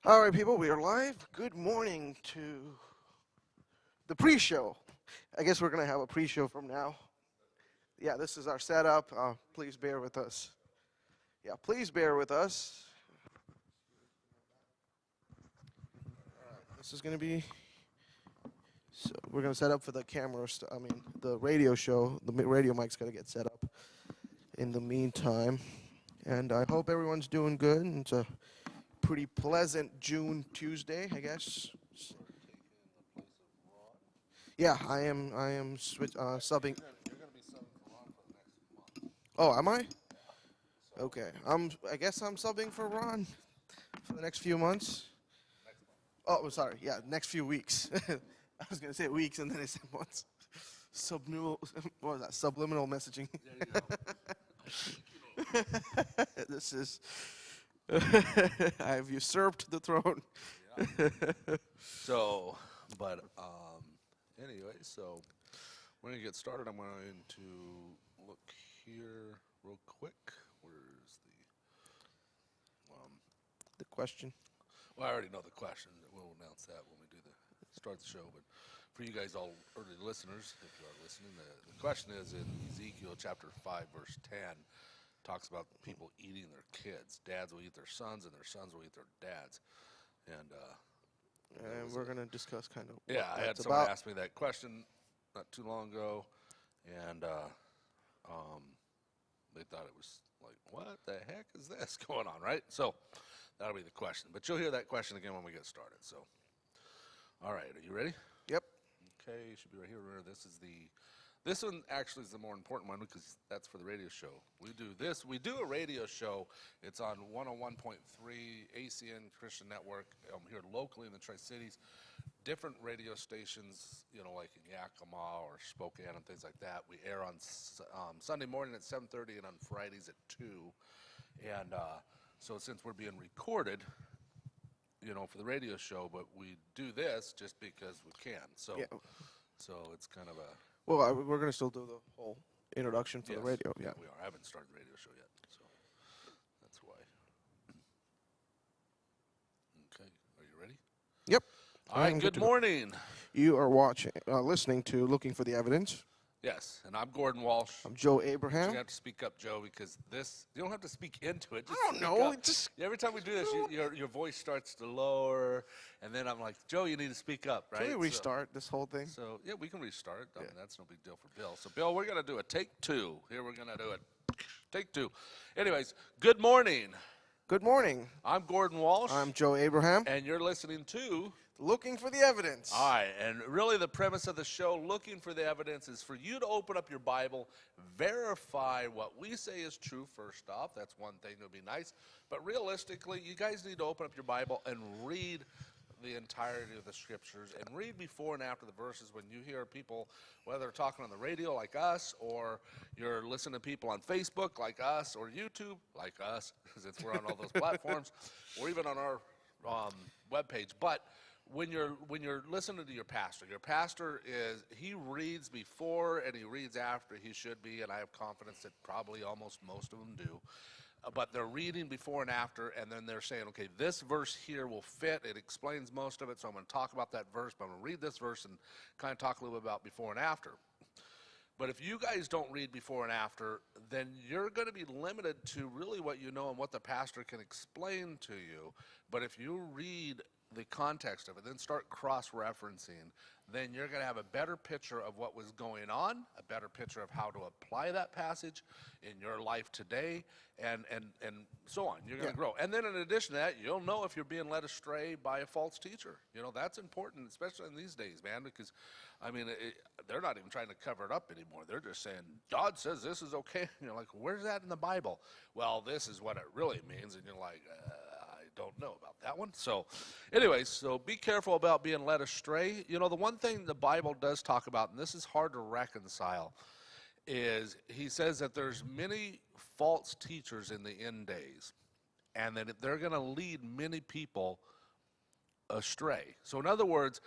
All right, people, we are live. Good morning to the pre-show. I guess we're going to have a pre-show from now. Yeah, this is our setup. Please bear with us. Yeah, please bear with us. This is going to be, so we're going to set up for the camera, the radio show. The radio mic's got to get set up in the meantime. And I hope everyone's doing good. It's a pretty pleasant June Tuesday, I guess. Yeah, I am subbing. You're going to be subbing for Ron for the next month. Oh, am I? Okay. I guess I'm subbing for Ron for the next few months. Oh, sorry. Yeah, next few weeks. I was gonna say weeks and then I said months. Subliminal. What was that? Subliminal messaging. There you go. This is. I've usurped the throne. Yeah. So, but anyway, so we're going to get started. I'm going to look here real quick. Where's The question. well, I already know the question. We'll announce that when we do start the show. But for you guys, all early listeners, if you are listening, the question is in Ezekiel chapter 5, verse 10, talks about people eating their kids. Dads will eat their sons, and their sons will eat their dads. And we're gonna discuss kind of. yeah, I had someone ask me that question not too long ago, and they thought it was like, what the heck is this going on, right? So that'll be the question. But you'll hear that question again when we get started. So, all right, are you ready? Yep. Okay, you should be right here. Remember, this one actually is the more important one because that's for the radio show. We do a radio show. It's on 101.3 ACN Christian Network here locally in the Tri-Cities. Different radio stations, like in Yakima or Spokane and things like that. We air on Sunday morning at 7:30 and on Fridays at 2. And so since we're being recorded, for the radio show, but we do this just because we can. So, Yeah. So it's kind of a. Well, we're gonna still do the whole introduction for the Yes. radio. Yeah. We are. I haven't started the radio show yet, so that's why. Okay, are you ready? Yep. All right. Good morning. You are listening to Looking for the Evidence. Yes, and I'm Gordon Walsh. I'm Joe You Abraham. have to speak up, Joe, because you don't have to speak into it. Just I don't speak know. up. Just Every time we do this, your voice starts to lower, and then I'm like, Joe, you need to speak up, right? can we restart this whole thing? So yeah, we can restart. I mean, Yeah. that's no big deal for Bill. So Bill, we're gonna do a take 2. Here we're gonna do it. Take 2. Anyways, good morning. Good morning. I'm Gordon Walsh. I'm Joe Abraham. and you're listening to. Looking for the Evidence. All right, and really the premise of the show, Looking for the Evidence, is for you to open up your Bible, verify what we say is true first off. That's one thing that would be nice. But realistically, you guys need to open up your Bible and read the entirety of the scriptures and read before and after the verses when you hear people, whether they're talking on the radio like us, or you're listening to people on Facebook like us, or YouTube like us, since we're on all those platforms, or even on our webpage. But when you're listening to your pastor he reads before and he reads after he should be, and I have confidence that probably almost most of them do. But they're reading before and after, and then they're saying, okay, this verse here will fit. It explains most of it, so I'm going to talk about that verse, but I'm going to read this verse and kind of talk a little bit about before and after. But if you guys don't read before and after, then you're going to be limited to really what you know and what the pastor can explain to you. But if you read the context of it, then start cross-referencing, then you're going to have a better picture of what was going on, a better picture of how to apply that passage in your life today, and so on. You're going to grow. And then in addition to that, you'll know if you're being led astray by a false teacher. That's important, especially in these days, man, because, I mean, they're not even trying to cover it up anymore. They're just saying, God says this is okay. You're like, where's that in the Bible? Well, this is what it really means. And you're like, don't know about that one. So anyways, so be careful about being led astray. The one thing the Bible does talk about, and this is hard to reconcile, is he says that there's many false teachers in the end days, and that they're going to lead many people astray. So in other words,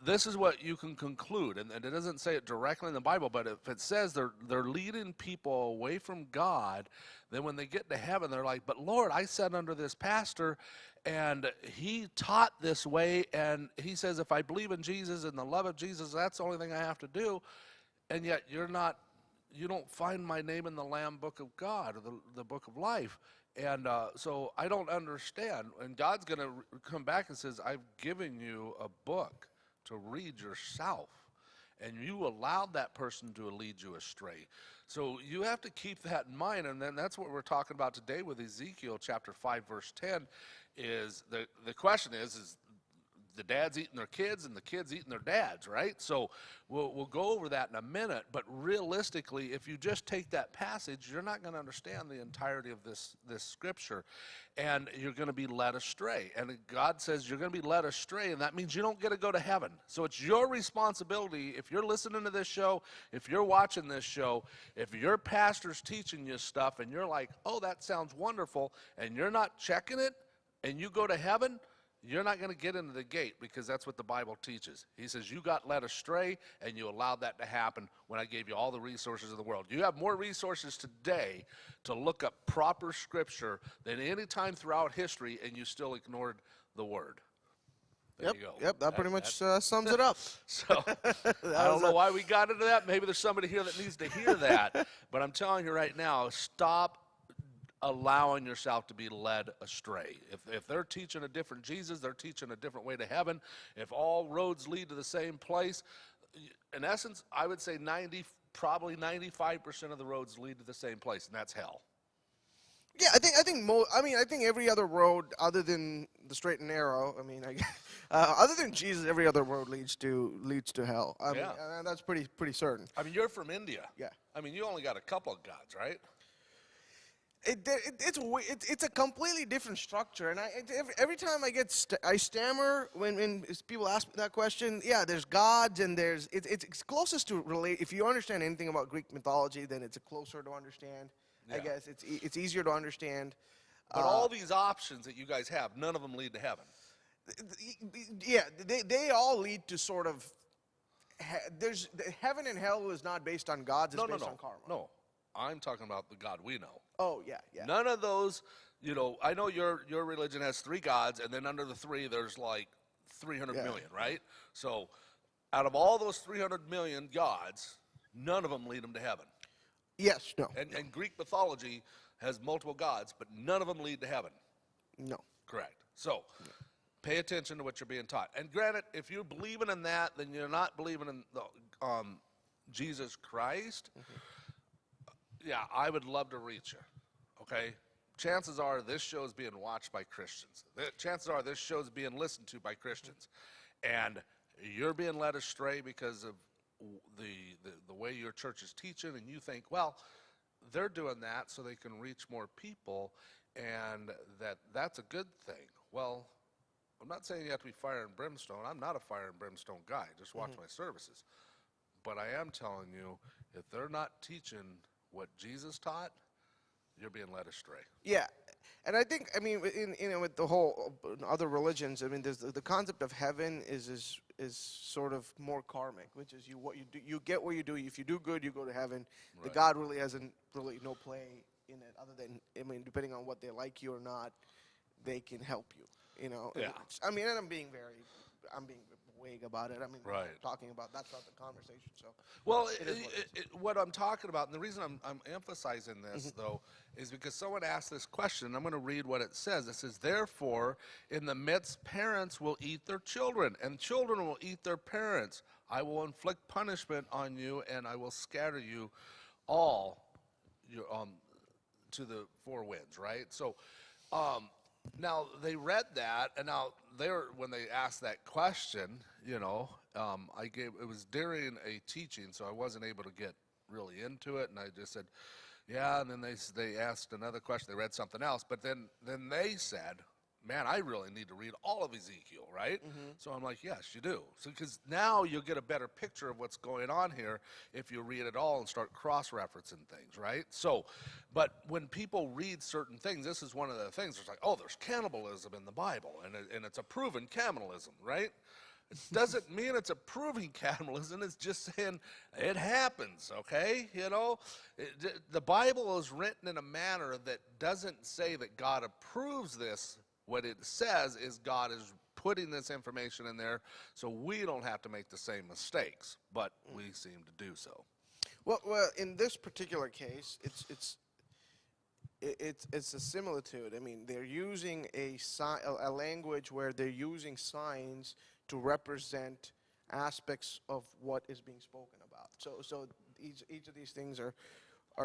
this is what you can conclude, and it doesn't say it directly in the Bible, but if it says they're leading people away from God, then when they get to heaven, they're like, but Lord, I sat under this pastor, and he taught this way, and he says if I believe in Jesus and the love of Jesus, that's the only thing I have to do, and yet you don't find my name in the Lamb Book of God, or the Book of Life. And so I don't understand. And God's going to come back and says, I've given you a book to read yourself. And you allowed that person to lead you astray. So you have to keep that in mind. And then that's what we're talking about today with Ezekiel chapter 5, verse 10, is the question is the dads eating their kids and the kids eating their dads, right? So we'll go over that in a minute, but realistically, if you just take that passage, you're not going to understand the entirety of this scripture, and you're going to be led astray. And God says you're going to be led astray, and that means you don't get to go to heaven. So it's your responsibility, if you're listening to this show, if you're watching this show, if your pastor's teaching you stuff, and you're like, oh, that sounds wonderful, and you're not checking it, and you go to heaven, you're not going to get into the gate, because that's what the Bible teaches. He says you got led astray and you allowed that to happen when I gave you all the resources of the world. You have more resources today to look up proper scripture than any time throughout history, and you still ignored the word. There you go. Yep, that pretty much sums it up. So I don't know why we got into that. Maybe there's somebody here that needs to hear that. But I'm telling you right now, stop allowing yourself to be led astray. If they're teaching a different Jesus, they're teaching a different way to heaven. If all roads lead to the same place, in essence, I would say probably 95% of the roads lead to the same place, and that's hell. Yeah, I think every other road other than the straight and narrow, other than Jesus, every other road leads to hell. I mean, that's pretty certain. I mean, you're from India. Yeah. I mean, you only got a couple of gods, right? It's a completely different structure, and every time I stammer when people ask me that question. Yeah, there's gods, and it's closest to relate. If you understand anything about Greek mythology, then it's closer to understand. Yeah. I guess it's easier to understand. But all these options that you guys have, none of them lead to heaven. Yeah, they all lead to sort of. There's heaven and hell is not based on gods. It's based on karma. No. I'm talking about the God we know. Oh, yeah. None of those, I know your religion has 3 gods, and then under the 3, there's like 300 million, right? So out of all those 300 million gods, none of them lead them to heaven. Yes, no. And Greek mythology has multiple gods, but none of them lead to heaven. No. Correct. So pay attention to what you're being taught. And granted, if you're believing in that, then you're not believing in Jesus Christ. Mm-hmm. Yeah, I would love to reach you, okay? Chances are this show is being watched by Christians. Chances are this show is being listened to by Christians. And you're being led astray because of the way your church is teaching, and you think, well, they're doing that so they can reach more people, and that's a good thing. Well, I'm not saying you have to be fire and brimstone. I'm not a fire and brimstone guy. Just watch my services. But I am telling you, if they're not teaching what Jesus taught, you're being led astray. Yeah, and I think, with the whole other religions, there's the concept of heaven is sort of more karmic, which is what you do. You get what you do. If you do good, you go to heaven. Right. The God really hasn't no play in it, other than depending on what they like you or not, they can help you. Yeah. And I'm being vague about it. Right. Talking about that's not the conversation. So, well, what I'm talking about, and the reason I'm emphasizing this though, is because someone asked this question. I'm going to read what it says. It says, "Therefore, in the midst, parents will eat their children, and children will eat their parents. I will inflict punishment on you, and I will scatter you all to the 4 winds." Right. So, now they read that, and now when they asked that question, it was during a teaching, so I wasn't able to get really into it, and I just said, yeah, and then they asked another question. They read something else, but then they said, man, I really need to read all of Ezekiel, right? Mm-hmm. So I'm like, yes, you do. So because now you'll get a better picture of what's going on here if you read it all and start cross-referencing things, right? So, but when people read certain things, this is one of the things. It's like, oh, there's cannibalism in the Bible, and it's a proven cannibalism, right? It doesn't mean it's approving cannibalism. It's just saying it happens, okay? You know, the Bible is written in a manner that doesn't say that God approves this. What it says is God is putting this information in there so we don't have to make the same mistakes, but we seem to do so. Well, in this particular case, it's a similitude. I mean, they're using a language where they're using signs to represent aspects of what is being spoken about. So each of these things are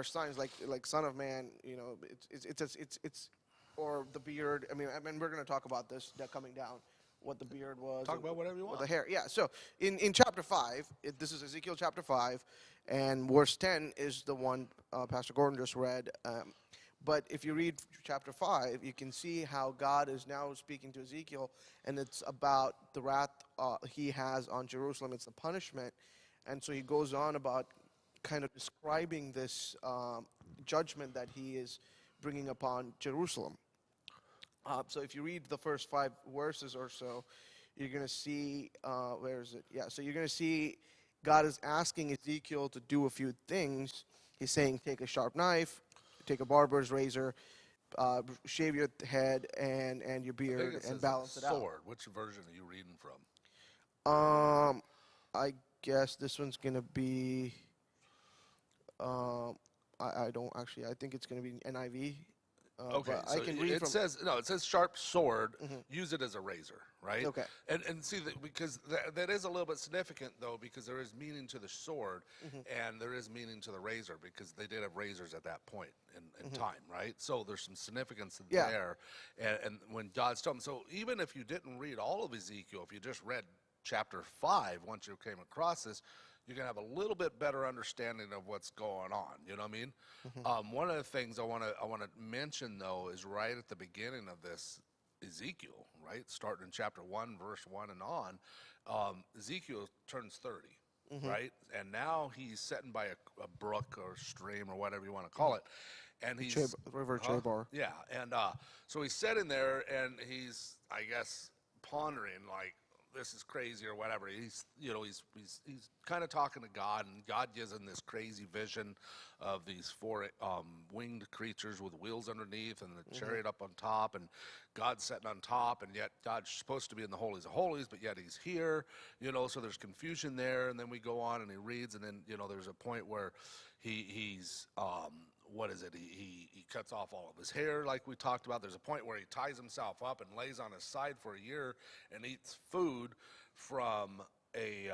signs, like Son of Man. You know, it's or the beard. I mean, we're going to talk about this coming down. What the beard was. Talk about whatever you want. The hair, yeah. So in chapter 5, this is Ezekiel chapter 5, and verse 10 is the one Pastor Gordon just read. But if you read chapter 5, you can see how God is now speaking to Ezekiel, and it's about the wrath he has on Jerusalem. It's the punishment. And so he goes on about kind of describing this judgment that he is bringing upon Jerusalem. So if you read the first 5 verses or so, you're going to see, where is it? Yeah, so you're going to see God is asking Ezekiel to do a few things. He's saying, take a sharp knife, take a barber's razor, shave your head and your beard, and balance it out. Sword. Which version are you reading from? I guess this one's going to be, I don't actually, I think it's going to be NIV. Okay, but so I can read it from, says no. It says sharp sword. Use it as a razor, right? Okay. And see that because that is a little bit significant though, because there is meaning to the sword, and there is meaning to the razor because they did have razors at that point in time, right? So there's some significance there, and when God's telling them, so even if you didn't read all of Ezekiel, if you just read chapter 5, once you came across this, you're going to have a little bit better understanding of what's going on. You know what I mean? One of the things I want to mention, though, is right at the beginning of this Ezekiel, right? Starting in chapter 1, verse 1 and on, Ezekiel turns 30, right? And now he's sitting by a brook or stream or whatever you want to call it. And he's... River Chebar. Yeah, and so he's sitting there, and he's, I guess, pondering, like, this is crazy or whatever. He's kind of talking to God, and God gives him this crazy vision of these 4 winged creatures with wheels underneath and the chariot up on top, and God's sitting on top, and yet God's supposed to be in the holies of holies, but yet he's here, so there's confusion there. And then we go on and he reads, and then there's a point where he's what is it? He cuts off all of his hair, like we talked about. There's a point where he ties himself up and lays on his side for a year and eats food from a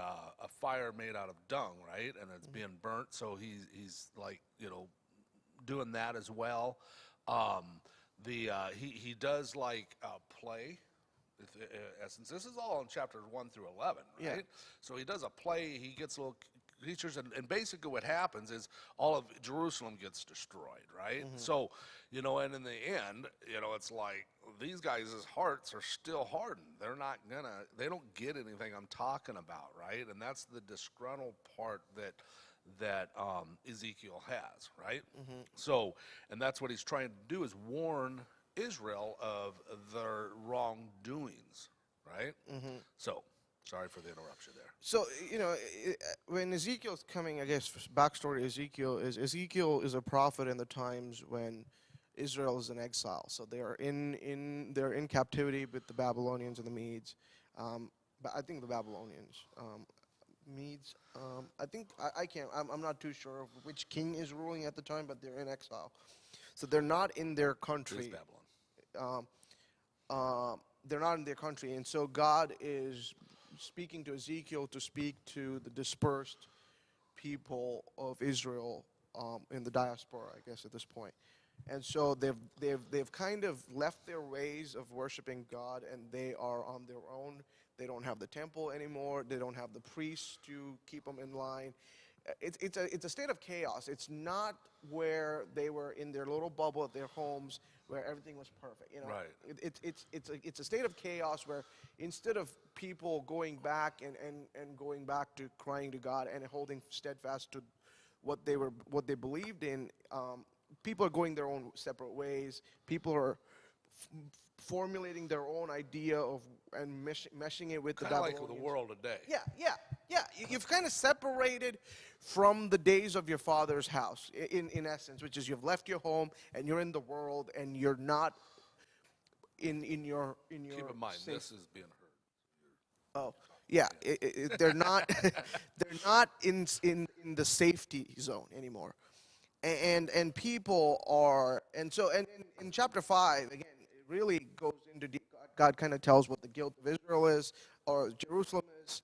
fire made out of dung, right? And it's being burnt, so he's like doing that as well. He does like play. Essence. This is all in chapters 1 through 11, right? Yeah. So he does a play. He gets little creatures, and basically what happens is all of Jerusalem gets destroyed, right? So, and in the end, it's like these guys' hearts are still hardened. They don't get anything I'm talking about, right? And that's the disgruntled part that Ezekiel has, right? So, and that's what he's trying to do, is warn Israel of their wrongdoings, right? So, sorry for the interruption there. So, when Ezekiel's coming, I guess, backstory Ezekiel is a prophet in the times when Israel is in exile. So they are in captivity with the Babylonians and the Medes. But I think the Babylonians, Medes, I think, I'm not too sure of which king is ruling at the time, but they're in exile. So they're not in their country. It is Babylon. They're not in their country, and so God is speaking to Ezekiel to speak to the dispersed people of Israel in the diaspora, I guess, at this point. And so they've kind of left their ways of worshiping God, and they are on their own. They don't have the temple anymore. They don't have the priests to keep them in line. It's a state of chaos. It's not where they were in their little bubble at their homes where everything was perfect. Right. It's a state of chaos where instead of people going back and going back to crying to God and holding steadfast to what they believed in, people are going their own separate ways. People are formulating their own idea of and meshing it with the Kind of like Babylonians. the world today. Yeah. You've kind of separated from the days of your father's house, in essence, which is you've left your home and you're in the world and you're not in your Keep in mind, safe. this is being heard. Oh, yeah. They're not. They're not in the safety zone anymore, and people are. And so, and in chapter 5 again, it really goes into deep. God kind of tells what the guilt of Israel is, or Jerusalem is,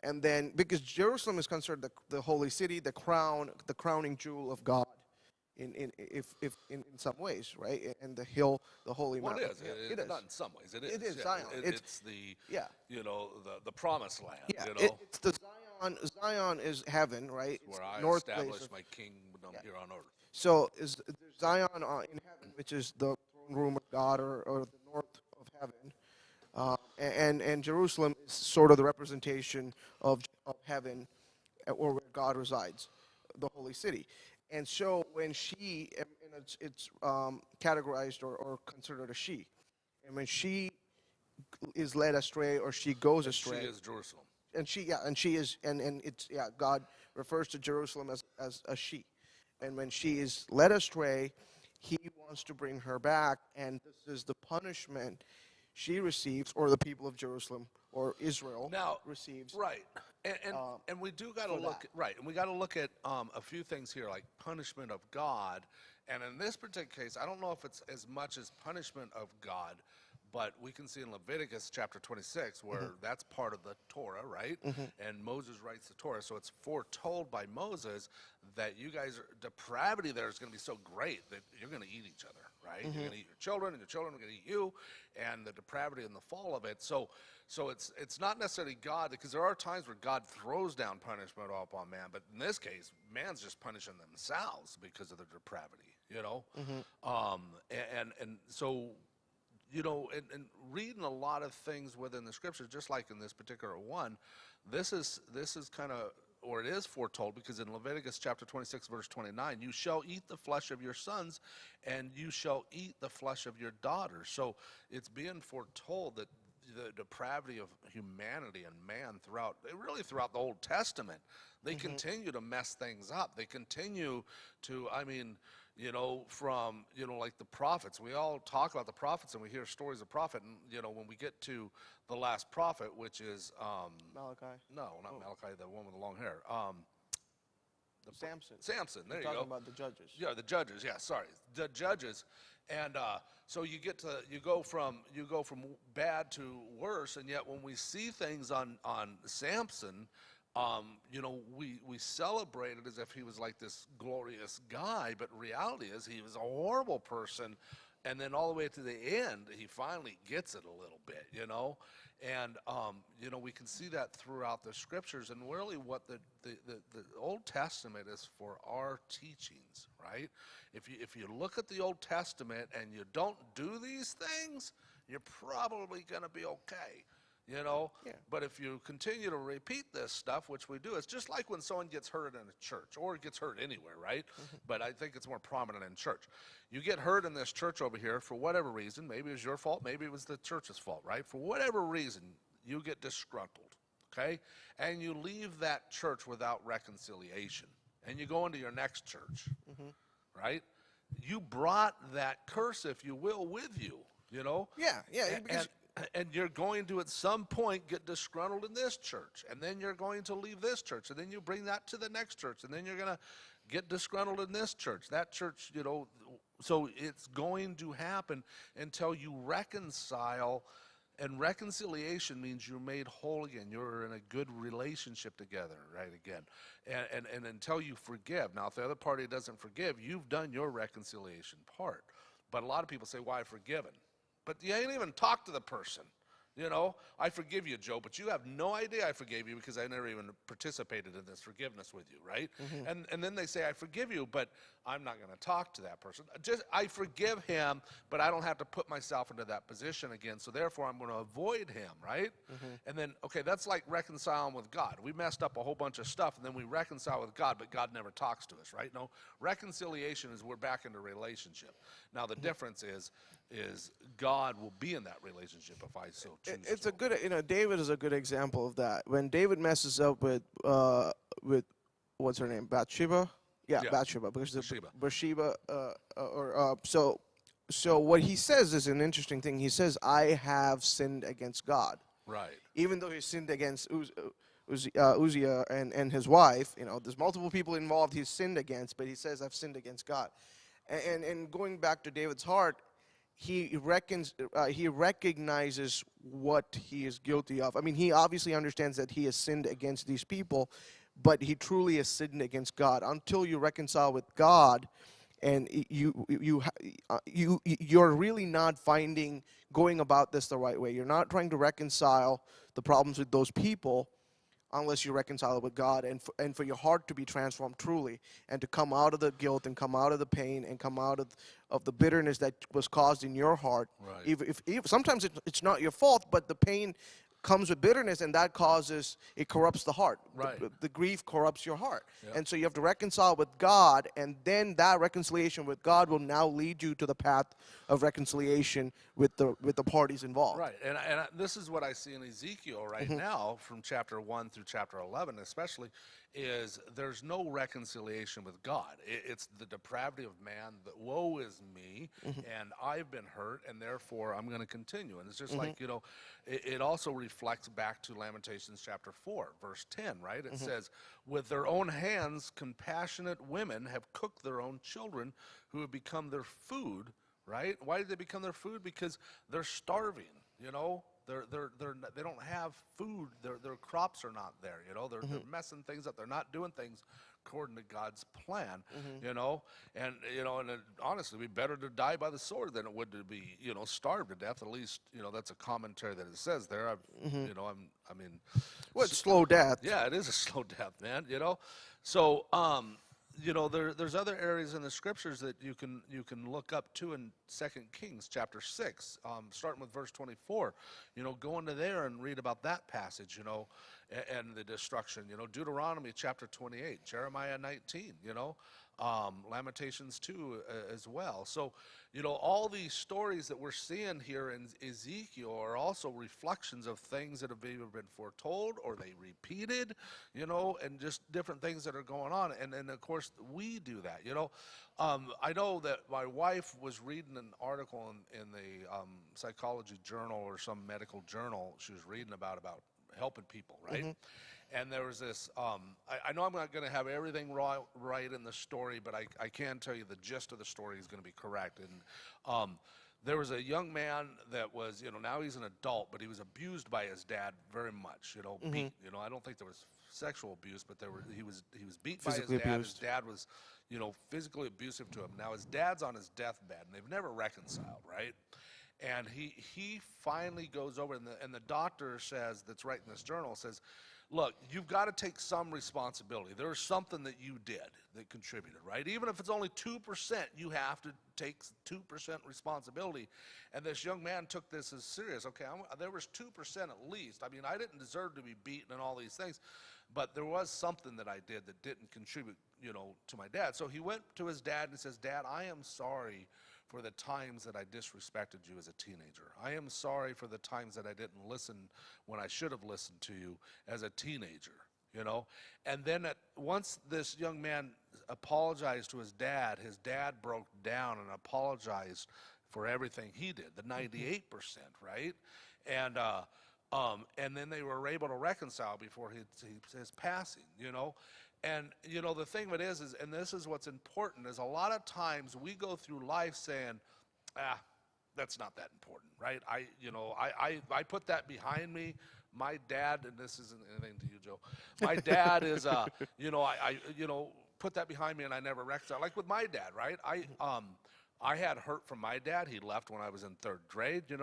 and then because Jerusalem is considered the holy city, the crowning jewel of God. In some ways, right? And the hill, the holy Well, mountain. it is. Yeah, it is. Not in some ways. It is. It is yeah. Zion. It's the, yeah. you know, the promised land. Yeah, You know, it's the Zion. Zion is heaven, right? It's where I the north established place of- my kingdom here on earth. So is there's Zion in heaven, which is the throne room of God, or the north of heaven, and Jerusalem is sort of the representation of heaven, or where God resides, the holy city. And so when she, and it's categorized or considered a she, and when she is led astray or she goes astray, She is Jerusalem. and she is, and it's, God refers to Jerusalem as a she, and when she is led astray, he wants to bring her back, and this is the punishment she receives, or the people of Jerusalem or Israel Now, receives. right, and we do got to for look that. right, and we got to look at a few things here, like punishment of God, and in this particular case, I don't know if it's as much as punishment of God, but we can see in Leviticus chapter 26 where that's part of the Torah, right? And Moses writes the Torah, so it's foretold by Moses that you guys, depravity there is going to be so great that you're going to eat each other, right? You're going to eat your children, and your children are going to eat you, and the depravity and the fall of it. So it's not necessarily God, because there are times where God throws down punishment upon man, but in this case, man's just punishing themselves because of their depravity, you know? And so, you know, and reading a lot of things within the scriptures, just like in this particular one, this is kind of, or it is foretold, because in Leviticus chapter 26, verse 29, you shall eat the flesh of your sons, and you shall eat the flesh of your daughters. So it's being foretold that the depravity of humanity and man throughout the Old Testament, they continue to mess things up. They continue to, I mean, you know, from, you know, like the prophets. We all talk about the prophets and we hear stories of prophet, and, you know, when we get to the last prophet, which is Malachi. no, not Malachi, the one with the long hair. Samson. Samson, there You're you talking go. about the judges. Yeah, the judges. Yeah, sorry, the judges, and so you go from bad to worse, and yet when we see things on Samson, you know, we celebrate it as if he was like this glorious guy, but reality is he was a horrible person, and then all the way to the end, he finally gets it a little bit, you know. And, you know, we can see that throughout the scriptures, and really what the Old Testament is for our teachings, right? If you look at the Old Testament and you don't do these things, you're probably going to be okay, you know? Yeah. But if you continue to repeat this stuff, which we do, it's just like when someone gets hurt in a church, or gets hurt anywhere, right? But I think it's more prominent in church. You get hurt in this church over here for whatever reason. Maybe it was your fault, maybe it was the church's fault, right? For whatever reason, you get disgruntled, okay? And you leave that church without reconciliation, and you go into your next church, right? You brought that curse, if you will, with you, you know? Yeah, because And you're going to at some point get disgruntled in this church, and then you're going to leave this church, and then you bring that to the next church, and then you're going to get disgruntled in this church, that church, you know. So it's going to happen until you reconcile, and reconciliation means you're made whole again. You're in a good relationship together, right, again. And until you forgive. Now, if the other party doesn't forgive, you've done your reconciliation part. But a lot of people say, well, I've forgiven. But you ain't even talked to the person. You know, I forgive you, Joe, but you have no idea I forgave you because I never even participated in this forgiveness with you, right? And then they say, I forgive you, but I'm not going to talk to that person. Just, I forgive him, but I don't have to put myself into that position again, so therefore I'm going to avoid him, right? And then, okay, that's like reconciling with God. We messed up a whole bunch of stuff, and then we reconcile with God, but God never talks to us, right? No, reconciliation is we're back into relationship. Now, the difference is is God will be in that relationship if I so choose. It's to a good, David is a good example of that. When David messes up with what's her name, Bathsheba? Yeah, Yeah, Bathsheba, because Bathsheba. Bathsheba, so what he says is an interesting thing. He says, "I have sinned against God," Right. even though he sinned against Uzziah and his wife. There's multiple people involved he's sinned against, but he says, "I've sinned against God." And going back to David's heart, he recognizes what he is guilty of. I mean, he obviously understands that he has sinned against these people, but he truly has sinned against God. Until you reconcile with God, and you're really not going about this the right way. You're not trying to reconcile the problems with those people unless you reconcile it with God, and for your heart to be transformed truly, and to come out of the guilt and come out of the pain and come out of the bitterness that was caused in your heart. Right. If sometimes it's not your fault, but the pain comes with bitterness, and that it corrupts the heart. Right. The grief corrupts your heart. Yeah. And so you have to reconcile with God, and then that reconciliation with God will now lead you to the path of reconciliation with the parties involved. Right, and this is what I see in Ezekiel right now, from chapter 1 through chapter 11 especially, is there's no reconciliation with God. It's the depravity of man, that woe is me, and I've been hurt, and therefore I'm going to continue. And it's just like, it also reflects back to Lamentations chapter 4, verse 10, right? It says, with their own hands, compassionate women have cooked their own children who have become their food. Right? Why did they become their food? Because they're starving. They don't have food. Their crops are not there. They're messing things up. They're not doing things according to God's plan. And honestly, it'd be better to die by the sword than it would to be starved to death. At least that's a commentary that it says there. Well, it's slow death. Yeah, it is a slow death, man. So. There's other areas in the scriptures that you can look up to in 2 Kings chapter 6, starting with verse 24. Go into there and read about that passage, and the destruction. Deuteronomy chapter 28, Jeremiah 19, Lamentations 2 as well. So, all these stories that we're seeing here in Ezekiel are also reflections of things that have either been foretold or they repeated, and just different things that are going on. And of course, we do that, I know that my wife was reading an article in the psychology journal or some medical journal. She was reading about helping people, right? And there was this, I know I'm not going to have everything right in the story, but I can tell you the gist of the story is going to be correct. And there was a young man that was, now he's an adult, but he was abused by his dad very much, beat. I don't think there was sexual abuse, but he was beat by his dad. Abused. His dad was, physically abusive to him. Now his dad's on his deathbed, and they've never reconciled, right? And he finally goes over, and the doctor says, that's right in this journal, says, look, you've got to take some responsibility. There's something that you did that contributed, right? Even if it's only 2%, you have to take 2% responsibility. And this young man took this as serious. Okay, there was 2% at least. I mean, I didn't deserve to be beaten and all these things, but there was something that I did that didn't contribute, to my dad. So he went to his dad and says, Dad, I am sorry for the times that I disrespected you as a teenager. I am sorry for the times that I didn't listen when I should have listened to you as a teenager, And then once this young man apologized to his dad broke down and apologized for everything he did, the 98%, right? And then they were able to reconcile before his passing, And, the thing of it is, and this is what's important, is a lot of times we go through life saying, that's not that important, right? I put that behind me. My dad, and this isn't anything to you, Joe, my dad is, I put that behind me and I never reconciled. Like with my dad, right? I had hurt from my dad. He left when I was in 3rd grade, He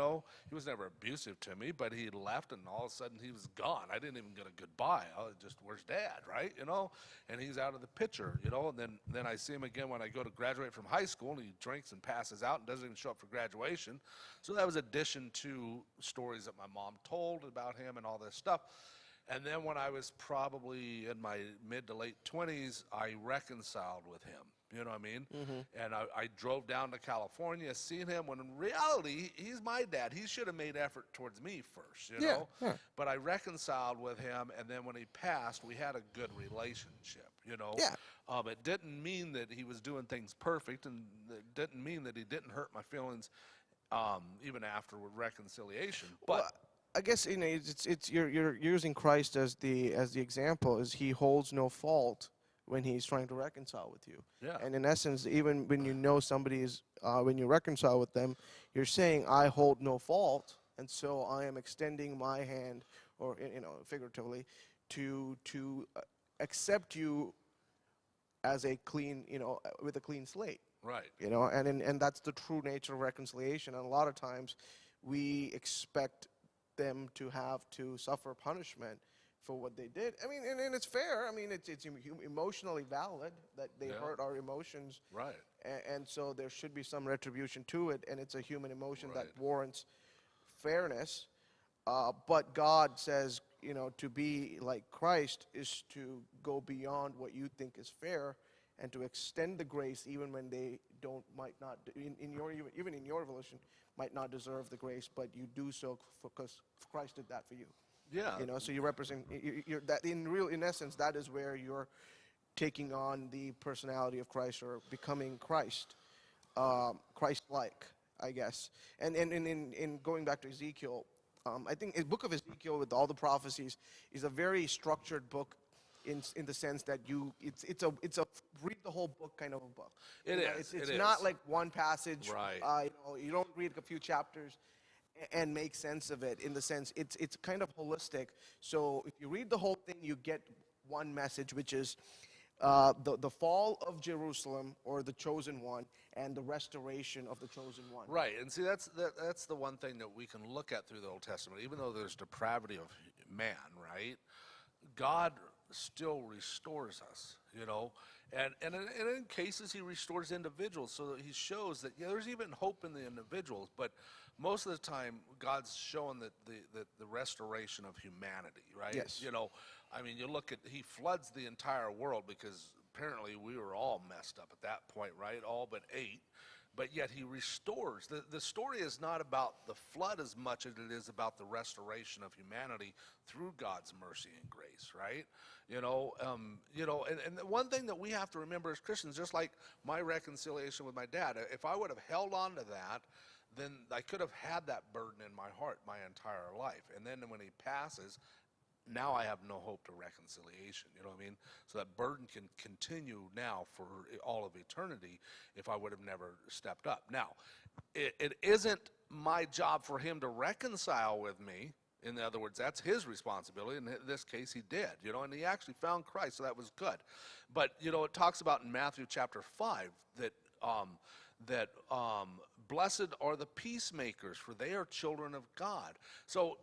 was never abusive to me, but he left and all of a sudden he was gone. I didn't even get a goodbye. I was just, where's Dad, right? And he's out of the picture, and then I see him again when I go to graduate from high school, and he drinks and passes out and doesn't even show up for graduation. So that was addition to stories that my mom told about him and all this stuff. And then when I was probably in my mid to late 20s, I reconciled with him You know what I mean? Mm-hmm. And I drove down to California, seen him, when in reality, he's my dad. He should have made effort towards me first, you Yeah, know? yeah. But I reconciled with him, and then when he passed, we had a good relationship, you know? Yeah. It didn't mean that he was doing things perfect, and it didn't mean that he didn't hurt my feelings even after reconciliation. But Well, I guess it's you're using Christ as the example, is he holds no fault when he's trying to reconcile with you. yeah, And in essence, even when you know somebody is when you reconcile with them, you're saying I hold no fault, and so I am extending my hand, or figuratively, to accept you as a clean, with a clean slate. right. And that's the true nature of reconciliation. And a lot of times we expect them to have to suffer punishment for what they did. I mean, and it's fair. I mean, it's emotionally valid that they Yeah. hurt our emotions, Right. and so there should be some retribution to it, and it's a human emotion that Right. warrants fairness. But God says, to be like Christ is to go beyond what you think is fair, and to extend the grace even when they might not, even in your volition, might not deserve the grace, but you do so because Christ did that for you. Yeah. So you represent you're that in essence, that is where you're taking on the personality of Christ, or becoming Christ, Christ-like, I guess. And in going back to Ezekiel, I think the book of Ezekiel with all the prophecies is a very structured book, in the sense that it's a read the whole book kind of a book. It You know, is, It's it not is. like one passage. Right. You don't read a few chapters and make sense of it. In the sense, it's kind of holistic. So if you read the whole thing, you get one message, which is the fall of Jerusalem, or the chosen one, and the restoration of the chosen one. Right, and see that's the one thing that we can look at through the Old Testament. Even though there's depravity of man, right? God still restores us, and in cases He restores individuals, so that He shows that there's even hope in the individuals. But most of the time, God's showing that the restoration of humanity, right? Yes. I mean, you look at He floods the entire world because apparently we were all messed up at that point, right? All but 8. But yet He restores. The story is not about the flood as much as it is about the restoration of humanity through God's mercy and grace, right? And the one thing that we have to remember as Christians, just like my reconciliation with my dad, if I would have held on to that, then I could have had that burden in my heart my entire life. And then when he passes, now I have no hope to reconciliation, you know what I mean? So that burden can continue now for all of eternity if I would have never stepped up. Now, it isn't my job for him to reconcile with me. In other words, that's his responsibility. In this case, he did, and he actually found Christ, so that was good. But, it talks about in Matthew chapter 5 that blessed are the peacemakers, for they are children of God. So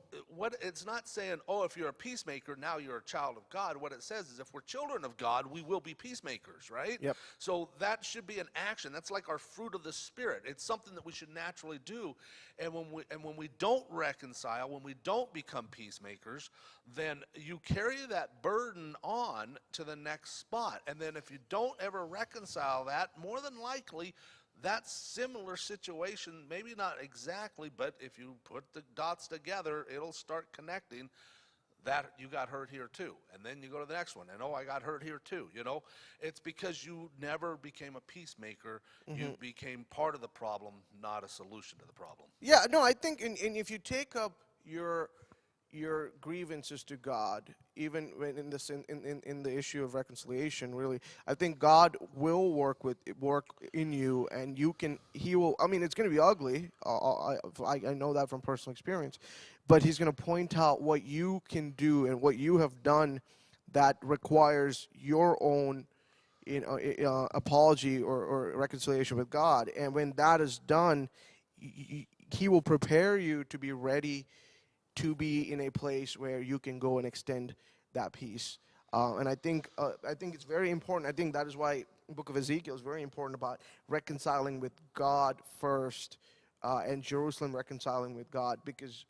it's not saying, if you're a peacemaker, now you're a child of God. What it says is if we're children of God, we will be peacemakers, right? Yep. So that should be an action. That's like our fruit of the Spirit. It's something that we should naturally do. And when we don't reconcile, when we don't become peacemakers, then you carry that burden on to the next spot. And then if you don't ever reconcile that, more than likely, that similar situation, maybe not exactly, but if you put the dots together, it'll start connecting that you got hurt here too. And then you go to the next one, and I got hurt here too, It's because you never became a peacemaker. You became part of the problem, not a solution to the problem. Yeah, no, I think, and if you take up your grievances to God, even when in the issue of reconciliation, really, I think God will work in you, and He will. I mean, it's going to be ugly. I know that from personal experience, but He's going to point out what you can do and what you have done that requires your own apology or reconciliation with God. And when that is done, He will prepare you to be ready to be in a place where you can go and extend that peace. And I think it's very important. I think that is why the book of Ezekiel is very important about reconciling with God first, and Jerusalem reconciling with God. Because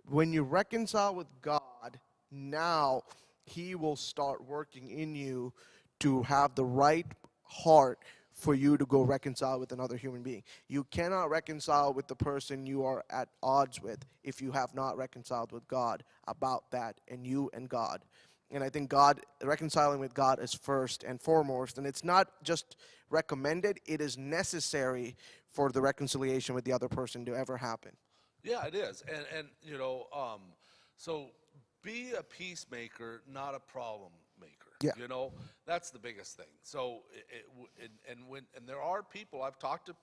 when you reconcile with God, now He will start working in you to have the right hard for you to go reconcile with another human being. You cannot reconcile with the person you are at odds with if you have not reconciled with God about that, and you and God. And I think reconciling with God is first and foremost, and it's not just recommended, it is necessary for the reconciliation with the other person to ever happen. Yeah, it is, and so be a peacemaker, not a problem maker. Yeah. That's the biggest thing. So, and there are people I've talked to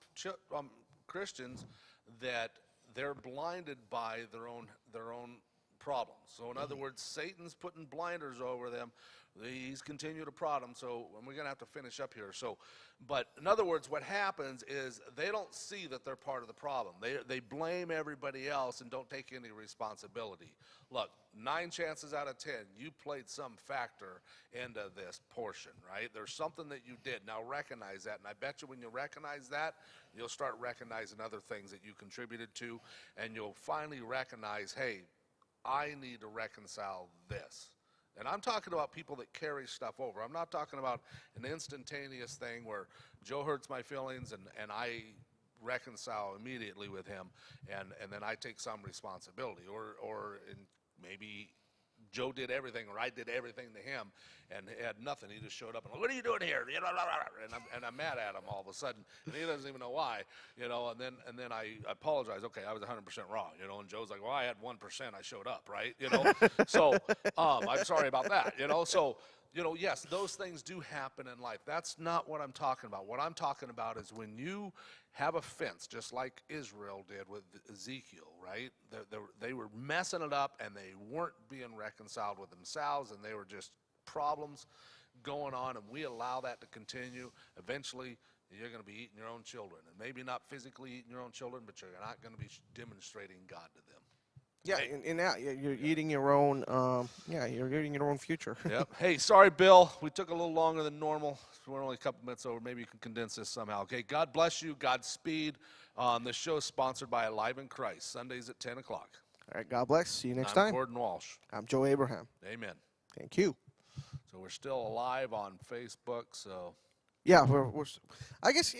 Christians that they're blinded by their own problems. So, in other words, Satan's putting blinders over them. He's continued to prod them. So, and we're going to have to finish up here. So, but in other words, what happens is they don't see that they're part of the problem. They blame everybody else and don't take any responsibility. Look, 9 chances out of 10, you played some factor into this portion, right? There's something that you did. Now recognize that, and I bet you when you recognize that, you'll start recognizing other things that you contributed to, and you'll finally recognize, hey, I need to reconcile this. And I'm talking about people that carry stuff over. I'm not talking about an instantaneous thing where Joe hurts my feelings and I reconcile immediately with him, and then I take some responsibility. Or maybe Joe did everything, or I did everything to him, and he had nothing. He just showed up and, what are you doing here? And I'm mad at him all of a sudden, and he doesn't even know why. And then I apologize. Okay, I was 100% wrong. And Joe's like, well, I had 1%. I showed up, right? So I'm sorry about that. So. Yes, those things do happen in life. That's not what I'm talking about. What I'm talking about is when you have a fence, just like Israel did with Ezekiel, right? They were messing it up, and they weren't being reconciled with themselves, and they were just problems going on, and we allow that to continue. Eventually, you're going to be eating your own children, and maybe not physically eating your own children, but you're not going to be demonstrating God to them. Yeah, you're eating your own. You're eating your own future. Yep. Hey, sorry, Bill. We took a little longer than normal. We're only a couple minutes over. Maybe you can condense this somehow. Okay. God bless you. Godspeed. This show is sponsored by Alive in Christ. Sundays at 10 o'clock. All right. God bless. See you next I'm time. Gordon Walsh. I'm Joe Abraham. Amen. Thank you. So we're still alive on Facebook. So. Yeah, we're I guess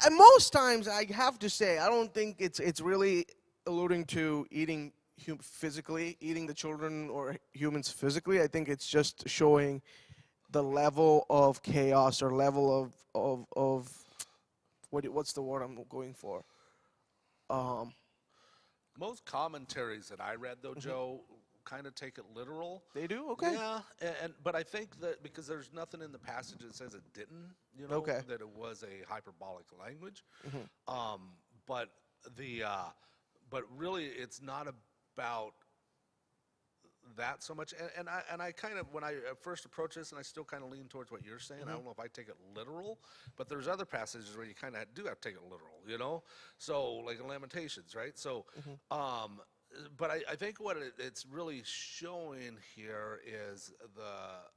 most times I have to say I don't think it's really alluding to eating the children or humans physically. I think it's just showing the level of chaos or level of what's the word I'm going for? Most commentaries that I read, though, Joe, kind of take it literal. They do? Okay. Yeah, but I think that because there's nothing in the passage that says it didn't, Okay. that it was a hyperbolic language. Mm-hmm. But really, it's not about that so much. And I kind of, when I first approach this, and I still kind of lean towards what you're saying. I don't know if I take it literal, but there's other passages where you kind of do have to take it literal, So like in Lamentations, right? So, but I think what it's really showing here is the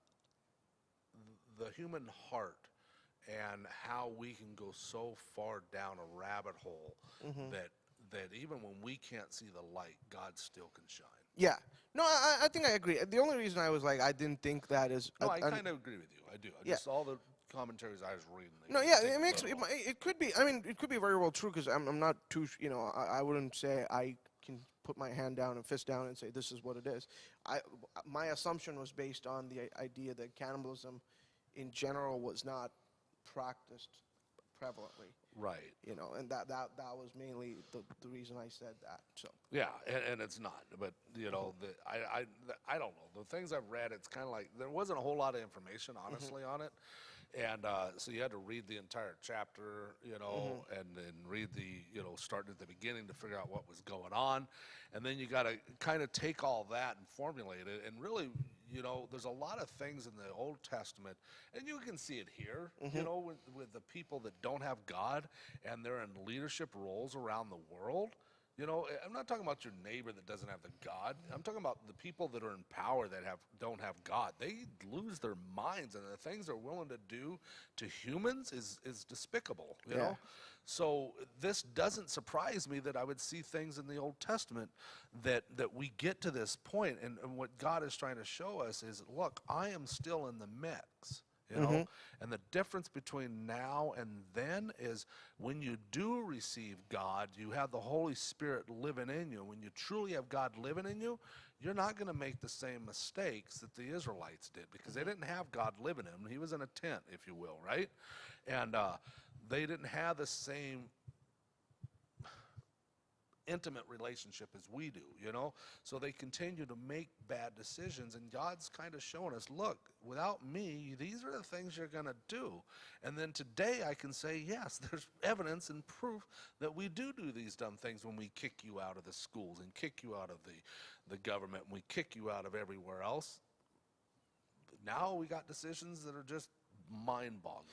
human heart and how we can go so far down a rabbit hole that even when we can't see the light, God still can shine. Yeah. No, I think I agree. The only reason I was like, I didn't think that is. No, I kind of agree with you. I do. Just all the commentaries I was reading. No, yeah, it could be. I mean, it could be very well true because I'm not too. I wouldn't say I can put my hand down and fist down and say this is what it is. My assumption was based on the idea that cannibalism, in general, was not practiced prevalently. Right. And that was mainly the reason I said that. So. Yeah, and it's not. But I don't know. The things I've read, it's kind of like there wasn't a whole lot of information, honestly, on it. And so you had to read the entire chapter, and then read start at the beginning to figure out what was going on. And then you got to kind of take all that and formulate it. And really, there's a lot of things in the Old Testament, and you can see it here, with the people that don't have God and they're in leadership roles around the world. I'm not talking about your neighbor that doesn't have the God. I'm talking about the people that are in power that don't have God. They lose their minds, and the things they're willing to do to humans is despicable. You know. So this doesn't surprise me that I would see things in the Old Testament that we get to this point, and what God is trying to show us is, look, I am still in the mix. you know. And the difference between now and then is when you do receive God, you have the Holy Spirit living in you. When you truly have God living in you, you're not going to make the same mistakes that the Israelites did, because they didn't have God living in them. He was in a tent, if you will, right? And they didn't have the same intimate relationship as we do, you know. So they continue to make bad decisions, and God's kind of showing us, look, without me, these are the things you're going to do. And then today I can say, yes, there's evidence and proof that we do these dumb things when we kick you out of the schools and kick you out of the government, and we kick you out of everywhere else. Now we got decisions that are just mind-boggling.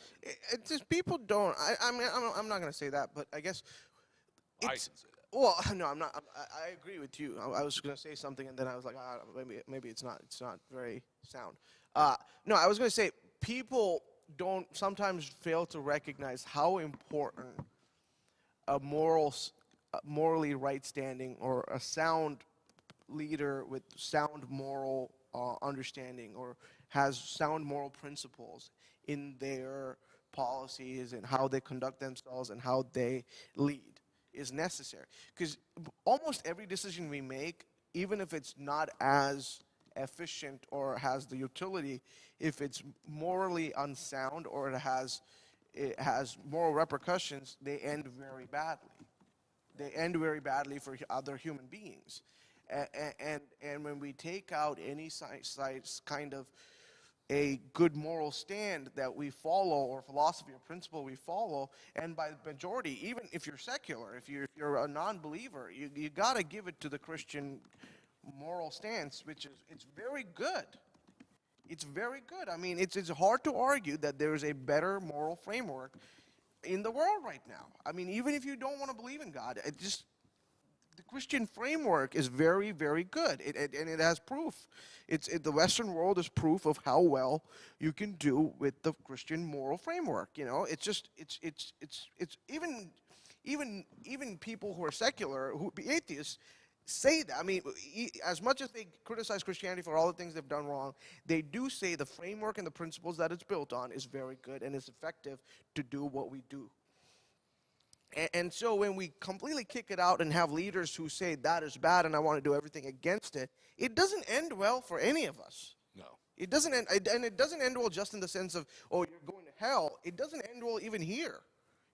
It's just people don't. I mean, I'm not going to say that, but I guess I can it's. say that. Well, no, I'm not. I agree with you. I was going to say something, and then I was like, maybe it's not very sound. No, I was going to say people don't sometimes fail to recognize how important a morally right standing or a sound leader with sound moral understanding or has sound moral principles in their policies and how they conduct themselves and how they lead is necessary. Because almost every decision we make, even if it's not as efficient or has the utility, if it's morally unsound or it has moral repercussions, they end very badly. They end very badly for other human beings. And when we take out any kind of a good moral stand that we follow or philosophy or principle we follow, and by the majority, even if you're secular, if you're a non-believer, you got to give it to the Christian moral stance, which is it's very good. It's very good. I mean, it's hard to argue that there is a better moral framework in the world right now. I mean, even if you don't want to believe in God, the Christian framework is very, very good, and it has proof. The Western world is proof of how well you can do with the Christian moral framework. You know, it's even people who are secular, who be atheists, say that. I mean, as much as they criticize Christianity for all the things they've done wrong, they do say the framework and the principles that it's built on is very good and is effective to do what we do. And so when we completely kick it out and have leaders who say that is bad and I want to do everything against it, it doesn't end well for any of us. No. It doesn't end, and it doesn't end well just in the sense of, oh, you're going to hell. It doesn't end well even here.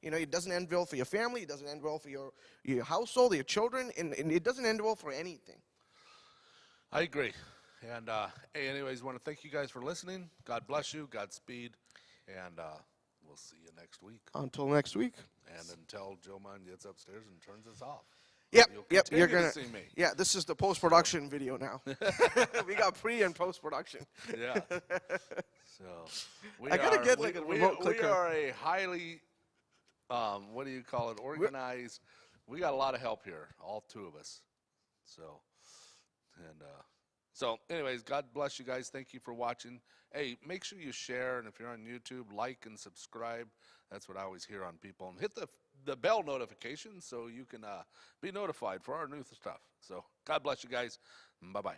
You know, it doesn't end well for your family. It doesn't end well for your household, your children, and it doesn't end well for anything. I agree. And hey, anyways, want to thank you guys for listening. God bless you. Godspeed. And we'll see you next week. Until next week. And until Joe Mon gets upstairs and turns us off. Yep, You'll yep. continue You're gonna to see me. Yeah, this is the post-production video now. We got pre and post-production. Yeah. So I gotta get like a remote clicker. We are a highly, what do you call it? Organized. We got a lot of help here, all two of us. So anyways, God bless you guys. Thank you for watching. Hey, make sure you share, and if you're on YouTube, like and subscribe. That's what I always hear on people. And hit the bell notification so you can be notified for our new stuff. So God bless you guys. Bye-bye.